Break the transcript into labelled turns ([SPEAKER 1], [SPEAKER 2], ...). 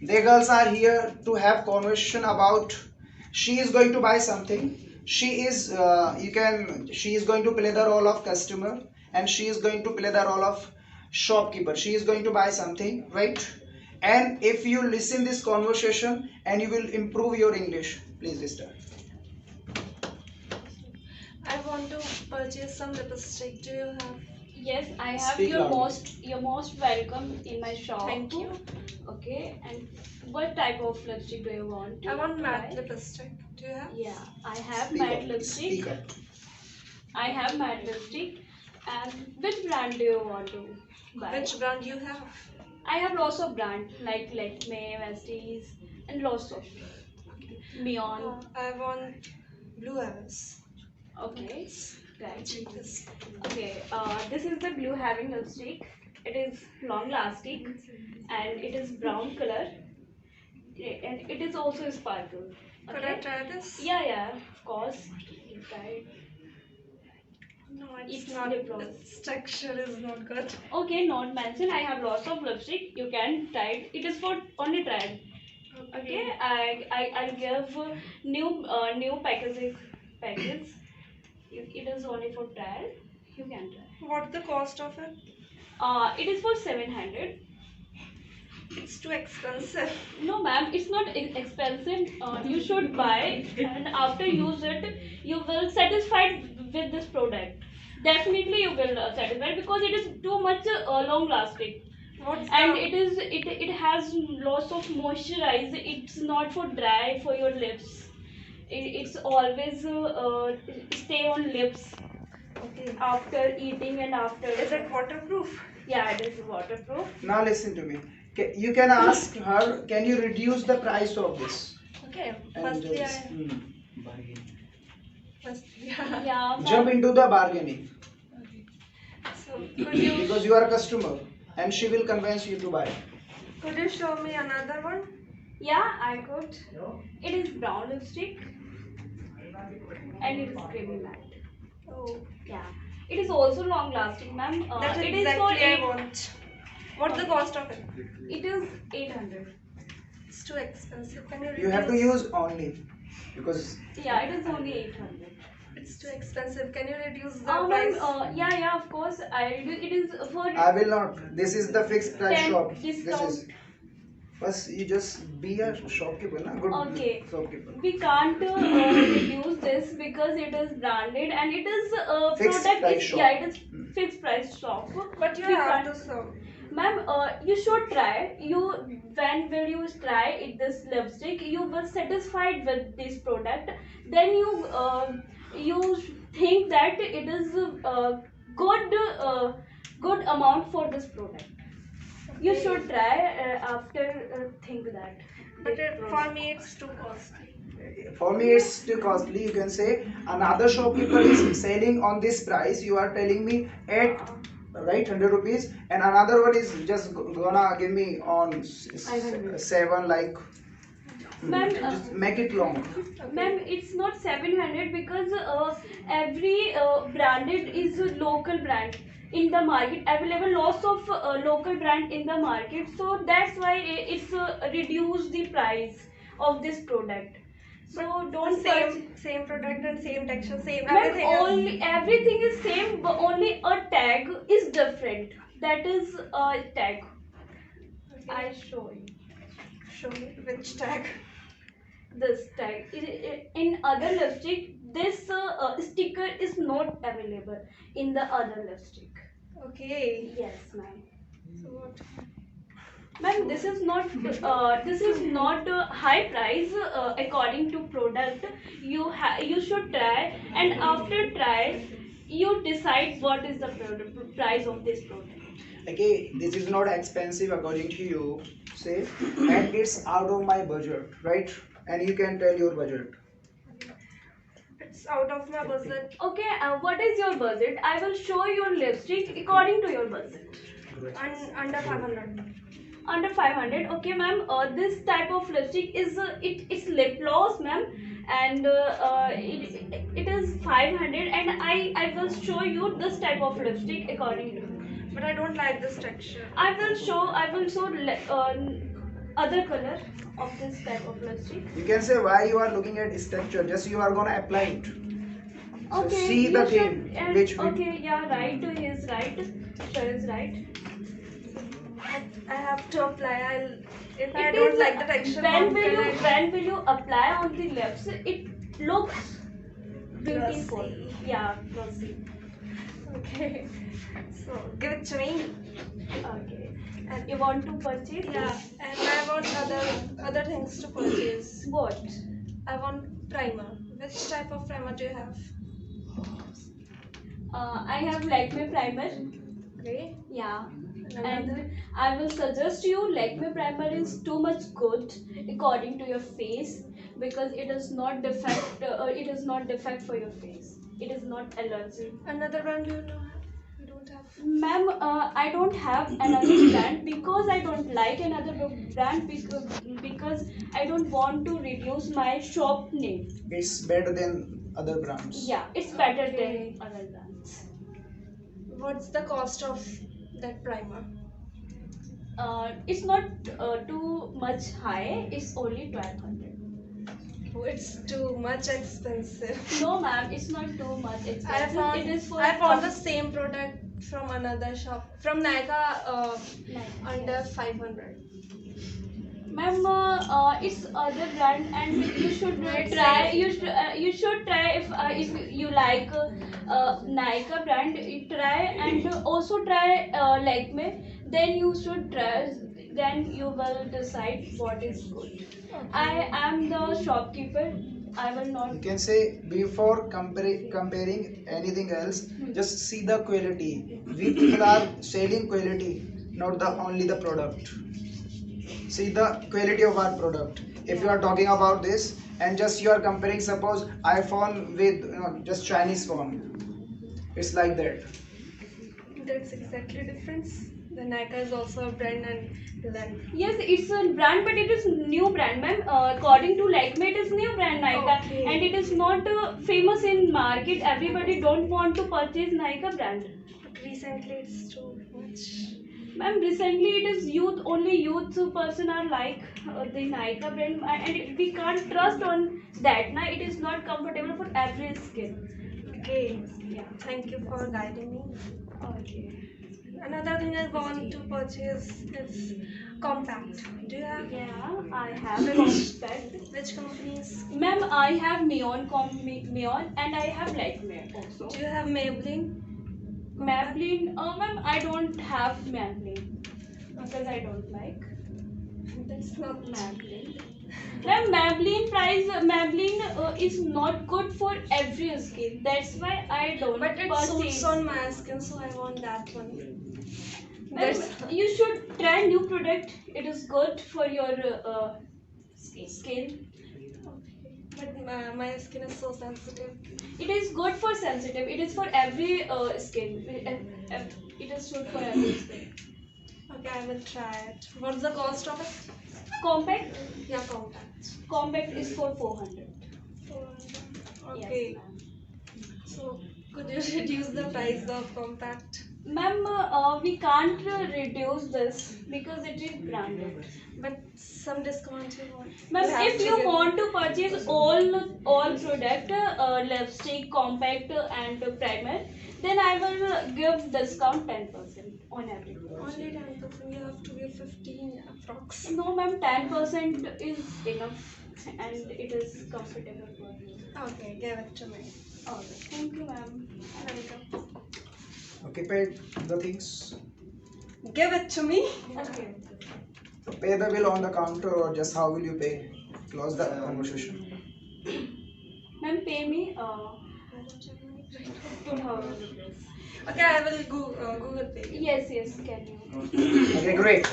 [SPEAKER 1] They girls are here to have conversation about. She is going to buy something. She is going to play the role of customer, and she is going to play the role of shopkeeper. She is going to buy something, right? And if you listen this conversation, and you will improve your English. Please start.
[SPEAKER 2] I want to purchase some lipstick. Do you have?
[SPEAKER 3] Yes, I have.
[SPEAKER 1] Speak loudly.
[SPEAKER 3] You're most welcome in my shop.
[SPEAKER 2] Thank you.
[SPEAKER 3] Okay, and what type of lipstick do you want?
[SPEAKER 2] I want matte
[SPEAKER 3] buy?
[SPEAKER 2] lipstick. Do you have?
[SPEAKER 3] Yeah, I have
[SPEAKER 1] Speak
[SPEAKER 3] matte
[SPEAKER 1] up.
[SPEAKER 3] lipstick.
[SPEAKER 1] Speak up.
[SPEAKER 3] I have matte lipstick. And which brand do you want to buy?
[SPEAKER 2] Which brand you have?
[SPEAKER 3] I have lots of brand like Lakme, Vesties, and lots of Beyond.
[SPEAKER 2] I want Blue Heavens.
[SPEAKER 3] Okay, right.
[SPEAKER 2] Cheapest.
[SPEAKER 3] Okay, this is the blue having lipstick. It is long lasting and it is brown color and it is also sparkle.
[SPEAKER 2] Could I try this?
[SPEAKER 3] Yeah, of course. You try it.
[SPEAKER 2] No,
[SPEAKER 3] It's
[SPEAKER 2] not.
[SPEAKER 3] lip gloss.
[SPEAKER 2] Its texture is not good.
[SPEAKER 3] Okay, not mentioned. I have lots of lipstick. You can try it. It is for only try. Okay, I'll give new packets. It is only for trial. You can try.
[SPEAKER 2] What's the cost of it?
[SPEAKER 3] It is for 700.
[SPEAKER 2] It's too expensive.
[SPEAKER 3] No, ma'am, it's not expensive. You should buy, and after use it, you will satisfied with this product. Definitely, you will satisfied because it is too much long lasting,
[SPEAKER 2] What's
[SPEAKER 3] and
[SPEAKER 2] the
[SPEAKER 3] it has lots of moisturize. It's not for dry for your lips. It's always stay on lips
[SPEAKER 2] okay?
[SPEAKER 3] after eating and after.
[SPEAKER 2] Is it waterproof?
[SPEAKER 3] Yeah, it is waterproof.
[SPEAKER 1] Now listen to me. You can ask her, can you reduce the price of this?
[SPEAKER 2] Okay.
[SPEAKER 1] And
[SPEAKER 2] Firstly,
[SPEAKER 1] just,
[SPEAKER 3] Yeah,
[SPEAKER 1] jump into the bargaining
[SPEAKER 2] So could you
[SPEAKER 1] because you are a customer and she will convince you to buy.
[SPEAKER 2] show me another one?
[SPEAKER 3] Yeah, I could. It is brown lipstick and it is creamy matte.
[SPEAKER 2] Oh,
[SPEAKER 3] Yeah, it is also long lasting, ma'am.
[SPEAKER 2] that's
[SPEAKER 3] It
[SPEAKER 2] exactly
[SPEAKER 3] is for
[SPEAKER 2] I want. What's the cost of it?
[SPEAKER 3] It is 800.
[SPEAKER 2] It's too expensive. Can you reduce?
[SPEAKER 1] You have to use only because
[SPEAKER 3] Yeah, it is only 800.
[SPEAKER 2] It's too expensive. Can you reduce the
[SPEAKER 3] Ma'am,
[SPEAKER 2] price?
[SPEAKER 3] yeah, of course. It is for
[SPEAKER 1] I will not. This is the fixed price
[SPEAKER 3] 10
[SPEAKER 1] shop.
[SPEAKER 3] discount.
[SPEAKER 1] This is. First, you just be a shopkeeper, na? Good
[SPEAKER 3] Okay.
[SPEAKER 1] shopkeeper.
[SPEAKER 3] We can't reduce this because it is branded and it is
[SPEAKER 1] Fixed
[SPEAKER 3] product.
[SPEAKER 1] price shop.
[SPEAKER 3] Yeah, it is fixed price shop.
[SPEAKER 2] But you
[SPEAKER 3] We
[SPEAKER 2] have
[SPEAKER 3] can't-
[SPEAKER 2] to serve.
[SPEAKER 3] Ma'am, you should try. When will you try this lipstick? You will satisfied with this product. Then you think that it is good amount for this product. You
[SPEAKER 2] Okay.
[SPEAKER 3] should try after think that.
[SPEAKER 2] But for me, it's too costly.
[SPEAKER 1] For me, it's too costly. You can say another shopkeeper is selling on this price. You are telling me 100 rupees, and another one is just gonna give me on 7 like.
[SPEAKER 3] Ma'am,
[SPEAKER 1] Just make it long.
[SPEAKER 3] Ma'am, it's not 700 because every branded is a local brand in the market available. Lots of local brand in the market, so that's why it's reduced the price of this product. So don't
[SPEAKER 2] Same product and same texture, same
[SPEAKER 3] Ma'am,
[SPEAKER 2] everything.
[SPEAKER 3] everything is same, but only a tag is different. That is a tag. I show you.
[SPEAKER 2] Show me which tag.
[SPEAKER 3] This tag in other lipstick, this sticker is not available in the other lipstick.
[SPEAKER 2] Okay.
[SPEAKER 3] Yes, ma'am.
[SPEAKER 2] So what?
[SPEAKER 3] Ma'am, this is not high price according to product. You should try, and after trial you decide what is the price of this product.
[SPEAKER 1] Okay, this is not expensive according to you, say, and it's out of my budget, right? And you can tell your budget.
[SPEAKER 2] It's out of my budget.
[SPEAKER 3] Okay, what is your budget? I will show your lipstick according to your budget.
[SPEAKER 2] And under 500.
[SPEAKER 3] Under 500. Okay, ma'am. This type of lipstick is it's lip gloss, ma'am, and it is 500. And I will show you this type of lipstick according to.
[SPEAKER 2] But I don't like this texture.
[SPEAKER 3] I will show other color of this type of lipstick.
[SPEAKER 1] You can say why you are looking at structure. Just you are gonna apply it. So
[SPEAKER 3] Okay,
[SPEAKER 1] see
[SPEAKER 3] you
[SPEAKER 1] the
[SPEAKER 3] should,
[SPEAKER 1] thing
[SPEAKER 3] and
[SPEAKER 1] which we,
[SPEAKER 3] okay, yeah, right. He is right. Sir is right.
[SPEAKER 2] I have to apply. If I
[SPEAKER 3] It
[SPEAKER 2] don't
[SPEAKER 3] is,
[SPEAKER 2] like the texture,
[SPEAKER 3] when will you apply on the lips? It looks beautiful.
[SPEAKER 2] Glossy.
[SPEAKER 3] Yeah, glossy.
[SPEAKER 2] Okay. So give it to me.
[SPEAKER 3] Okay.
[SPEAKER 2] And
[SPEAKER 3] You want to purchase?
[SPEAKER 2] yeah, and I want other things to purchase.
[SPEAKER 3] What?
[SPEAKER 2] I want primer. Which type of primer do you have?
[SPEAKER 3] I have Lakme primer.
[SPEAKER 2] Gray.
[SPEAKER 3] Yeah.
[SPEAKER 2] Another.
[SPEAKER 3] And I will suggest you Lakme primer is too much good according to your face because it is not defect. It is not defect for your face. It is not allergy.
[SPEAKER 2] Another brand you know have? You don't have.
[SPEAKER 3] Ma'am, I don't have another brand because I don't like another brand because I don't want to reduce my shop name.
[SPEAKER 1] it's better than other brands.
[SPEAKER 3] Yeah, it's better
[SPEAKER 2] Okay.
[SPEAKER 3] than other brands.
[SPEAKER 2] What's the cost of that primer?
[SPEAKER 3] It's not too much high. It's only 1200.
[SPEAKER 2] Oh, it's too much expensive.
[SPEAKER 3] No, ma'am, it's not too much expensive. It is for
[SPEAKER 2] I found the same product from another shop from Nykaa under 500.
[SPEAKER 3] Ma'am, it's other brand, and you should
[SPEAKER 2] Right
[SPEAKER 3] try.
[SPEAKER 2] side.
[SPEAKER 3] You should try if you like Nykaa brand. You try and also try Lakme. Then you should try. Then you will decide what is good. I am the shopkeeper. I will not.
[SPEAKER 1] You can say before comparing anything else, just see the quality. We people are selling quality, not the only the product. See the quality of our product. If you are talking about this and just you are comparing, suppose iPhone with just Chinese phone, it's like that.
[SPEAKER 2] That's exactly difference. The Nykaa is also a brand and then
[SPEAKER 3] Yes, it's a brand, but it is new brand, ma'am. According to Lakme, it is new brand Nykaa,
[SPEAKER 2] Okay.
[SPEAKER 3] and it is not famous in market. Everybody don't want to purchase Nykaa brand.
[SPEAKER 2] but recently it's too much.
[SPEAKER 3] Ma'am, recently it is youth, only youth person are like the Nykaa brand, and we can't trust on that. Now it is not comfortable for every skin.
[SPEAKER 2] Okay.
[SPEAKER 3] Yeah.
[SPEAKER 2] Thank you for guiding me.
[SPEAKER 3] Okay.
[SPEAKER 2] Another thing I want to purchase is compact. Do you have
[SPEAKER 3] Yeah, I have compact.
[SPEAKER 2] which companies?
[SPEAKER 3] Ma'am, I have Mion, and I have Lakme also.
[SPEAKER 2] Do you have Maybelline?
[SPEAKER 3] Maybelline, ma'am, I don't have Maybelline because I don't like
[SPEAKER 2] That's not
[SPEAKER 3] Maybelline. Ma'am, Maybelline is not good for every skin. That's why I don't
[SPEAKER 2] But it
[SPEAKER 3] purchase.
[SPEAKER 2] suits on my skin, so I want that one.
[SPEAKER 3] Ma'am,
[SPEAKER 2] That's
[SPEAKER 3] you should try new product. It is good for your skin.
[SPEAKER 2] but my skin is so sensitive.
[SPEAKER 3] It is good for sensitive. It is for every skin. It is good for every skin.
[SPEAKER 2] Okay, I will try it. What's the cost of it?
[SPEAKER 3] Compact.
[SPEAKER 2] Yeah, compact.
[SPEAKER 3] Compact is for 400.
[SPEAKER 2] 400. Okay.
[SPEAKER 3] Yes, ma'am.
[SPEAKER 2] So could you reduce the price of compact?
[SPEAKER 3] Ma'am, we can't reduce this because it is branded.
[SPEAKER 2] But some discount you want.
[SPEAKER 3] Ma'am,
[SPEAKER 2] have
[SPEAKER 3] if
[SPEAKER 2] to
[SPEAKER 3] you
[SPEAKER 2] give-
[SPEAKER 3] want to purchase all product, lipstick, compact, and primer, then I will give discount 10% on everything.
[SPEAKER 2] Only 10%. You have to give 15 approx.
[SPEAKER 3] No, ma'am, 10% is enough, and it is comfortable for you.
[SPEAKER 2] Okay, give it to me.
[SPEAKER 3] Okay, thank you, ma'am.
[SPEAKER 2] Welcome.
[SPEAKER 1] Okay, pay the things.
[SPEAKER 2] Give it to me.
[SPEAKER 3] Okay.
[SPEAKER 1] Pay the bill on the counter or just how will you pay? Close the conversation.
[SPEAKER 3] Ma'am, pay me
[SPEAKER 2] I don't have money right now.
[SPEAKER 3] 2000 rupees.
[SPEAKER 2] Okay, I will Google Pay.
[SPEAKER 3] Yes, can you?
[SPEAKER 1] Okay, great.